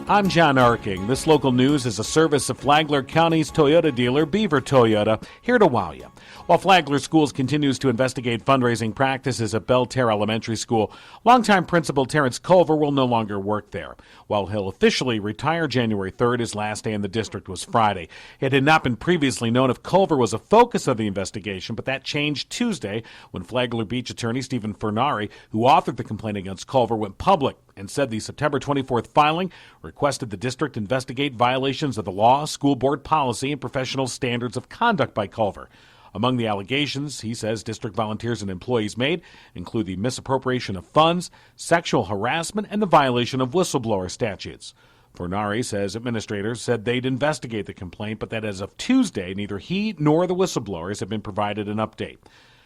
I'm John Arking. This local news is a service of Flagler County's Toyota dealer, Beaver Toyota, here to wow you. While Flagler Schools continues to investigate fundraising practices at Belterre Elementary School, longtime principal Terrence Culver will no longer work there. While he'll officially retire January 3rd, his last day in the district was Friday. It had not been previously known if Culver was a focus of the investigation, but that changed Tuesday when Flagler Beach attorney Stephen Furnari, who authored the complaint against Culver, went public and said the September 24th filing requested the district investigate violations of the law, school board policy, and professional standards of conduct by Culver. Among the allegations, he says, district volunteers and employees made include the misappropriation of funds, sexual harassment, and the violation of whistleblower statutes. Furnari says administrators said they'd investigate the complaint, but that as of Tuesday, neither he nor the whistleblowers have been provided an update.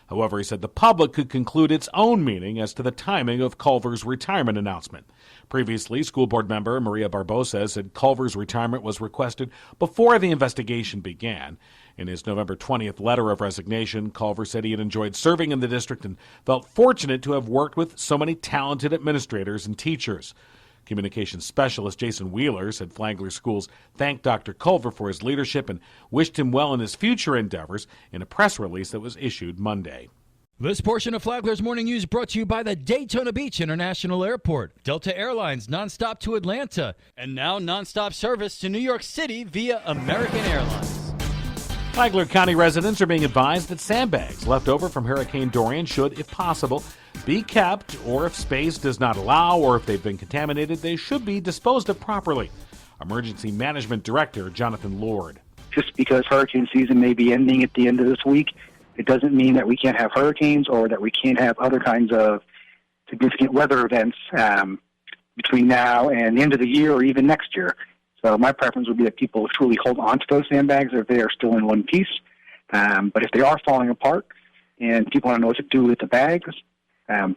However, he said the public could conclude its own meaning as to the timing of Culver's retirement announcement. Previously, school board member Maria Barbosa said Culver's retirement was requested before the investigation began. In his November 20th letter of resignation, Culver said he had enjoyed serving in the district and felt fortunate to have worked with so many talented administrators and teachers. Communications specialist Jason Wheeler said Flagler Schools thanked Dr. Culver for his leadership and wished him well in his future endeavors in a press release that was issued Monday. This portion of Flagler's Morning News brought to you by the Daytona Beach International Airport, Delta Airlines nonstop to Atlanta, and now nonstop service to New York City via American Airlines. Flagler County residents are being advised that sandbags left over from Hurricane Dorian should, if possible, be kept, or if space does not allow, or if they've been contaminated, they should be disposed of properly. Emergency Management Director Jonathan Lord. Just because hurricane season may be ending at the end of this week, it doesn't mean that we can't have hurricanes or that we can't have other kinds of significant weather events between now and the end of the year or even next year. So my preference would be that people truly hold on to those sandbags if they are still in one piece. But if they are falling apart and people want to know what to do with the bags,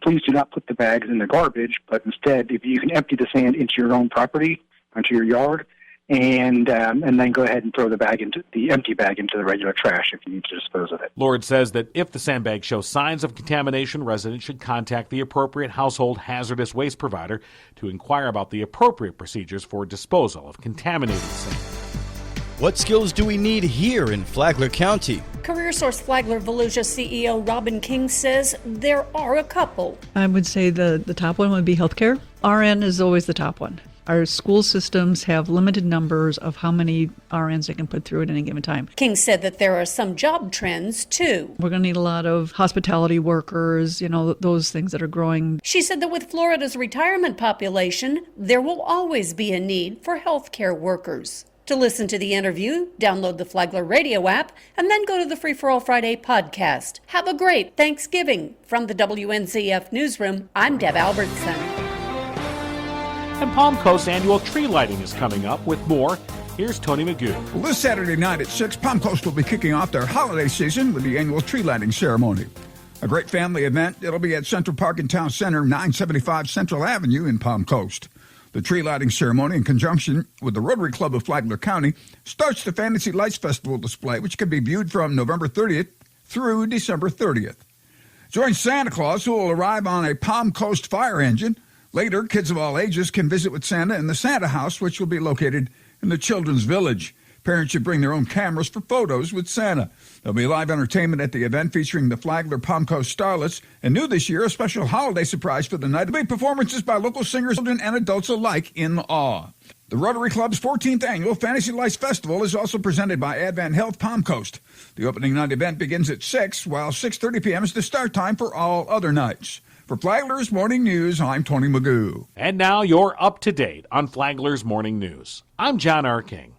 please do not put the bags in the garbage, but instead, if you can empty the sand into your own property, onto your yard, and then go ahead and throw the empty bag into the regular trash if you need to dispose of it. Lord says that if the sandbag shows signs of contamination, residents should contact the appropriate household hazardous waste provider to inquire about the appropriate procedures for disposal of contaminated sand. What skills do we need here in Flagler County? CareerSource Flagler Volusia CEO Robin King says there are a couple. I would say the top one would be healthcare. RN is always the top one. Our school systems have limited numbers of how many RNs they can put through at any given time. King said that there are some job trends, too. We're going to need a lot of hospitality workers, those things that are growing. She said that with Florida's retirement population, there will always be a need for healthcare workers. To listen to the interview, download the Flagler radio app and then go to the Free for All Friday podcast. Have a great Thanksgiving. From the WNZF Newsroom, I'm Deb Albertson. And Palm Coast's annual tree lighting is coming up. With more, here's Tony Magoo. Well, this Saturday night at 6, Palm Coast will be kicking off their holiday season with the annual tree lighting ceremony. A great family event. It'll be at Central Park and Town Center, 975 Central Avenue in Palm Coast. The tree lighting ceremony, in conjunction with the Rotary Club of Flagler County, starts the Fantasy Lights Festival display, which can be viewed from November 30th through December 30th. Join Santa Claus, who will arrive on a Palm Coast fire engine. Later, kids of all ages can visit with Santa in the Santa House, which will be located in the Children's Village. Parents should bring their own cameras for photos with Santa. There'll be live entertainment at the event featuring the Flagler Palm Coast Starlets. And new this year, a special holiday surprise for the night. There'll be performances by local singers, children and adults alike in awe. The Rotary Club's 14th annual Fantasy Lights Festival is also presented by Advent Health Palm Coast. The opening night event begins at 6, while 6:30 p.m. is the start time for all other nights. For Flagler's Morning News, I'm Tony Magoo. And now you're up to date on Flagler's Morning News. I'm John Arking.